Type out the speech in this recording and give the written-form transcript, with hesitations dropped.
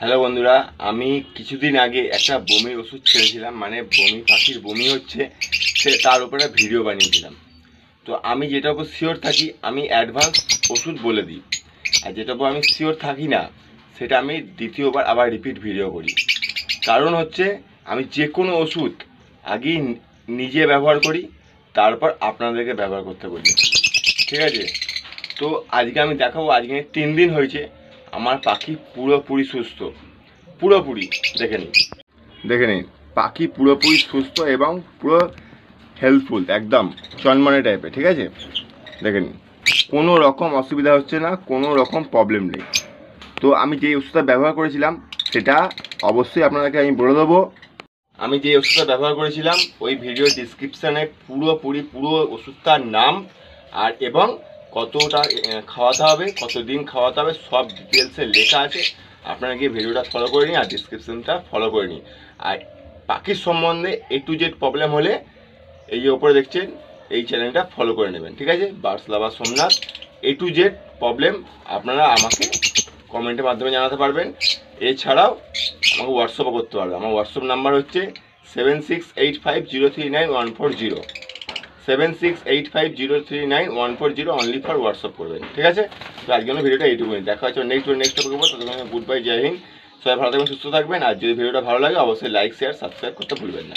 Hello বন্ধুরা, আমি কিছুদিন আগে একটা বমির ওষুধ ছেড়েছিলাম, মানে বমি পাখির বমি হচ্ছে তার উপরে ভিডিও বানিয়েছিলাম। তো আমি যেটার উপর শিওর থাকি আমি অ্যাডভান্স ওষুধ বলে দিই, আর যেটার উপর আমি শিওর থাকি না সেটা আমি দ্বিতীয়বার আবার রিপিট ভিডিও করি। কারণ হচ্ছে আমি যে কোনো ওষুধ আগেই নিজে ব্যবহার করি, তারপর আপনাদেরকে ব্যবহার করতে বলি, ঠিক আছে? তো আজকে আমি দেখাবো, আজকে 3 দিন হয়েছে আমার পাখি পুরোপুরি সুস্থ, পুরোপুরি দেখে নিন পাখি পুরোপুরি সুস্থ এবং পুরো হেল্পফুল, একদম চনমনে টাইপের, ঠিক আছে? দেখে নিন কোনো রকম অসুবিধা হচ্ছে না, কোনো রকম প্রবলেম নেই। তো আমি যে ওষুধটা ব্যবহার করেছিলাম সেটা অবশ্যই আপনাদেরকে আমি বলে দেবো। আমি যে ওষুধটা ব্যবহার করেছিলাম ওই ভিডিও ডিসক্রিপশানে পুরো ওষুধটার নাম আর এবং কতটা খাওয়াতে হবে, কতদিন খাওয়াতে হবে সব ডিটেলসে লেখা আছে। আপনারা গিয়ে ভিডিওটা ফলো করে নিন আর ডিসক্রিপশনটা ফলো করে নিন। আর পাখির সম্বন্ধে A to Z প্রবলেম হলে এই যে ওপরে দেখছেন এই চ্যানেলটা ফলো করে নেবেন, ঠিক আছে? Birds lover Somnath. A to Z problem আপনারা আমাকে কমেন্টের মাধ্যমে জানাতে পারবেন। এছাড়াও আমাকে হোয়াটসঅ্যাপও করতে পারবে। আমার হোয়াটসঅ্যাপ নাম্বার হচ্ছে 7685039140, 7685039140, অনলি ফর হোয়াটসঅ্যাপ করবেন, ঠিক আছে? তো আজকে ভিডিওটা এইটুকুই। দেখা হচ্ছে নেক্সট টপিক উপর। ততক্ষণ গুড বাই, জয় হিন্দ। সবাই ভালো থাকবেন, সুস্থ থাকবেন। আর যদি ভিডিওটা ভালো লাগে অবশ্যই লাইক শেয়ার সাবস্ক্রাইব করতে ভুলবেন না।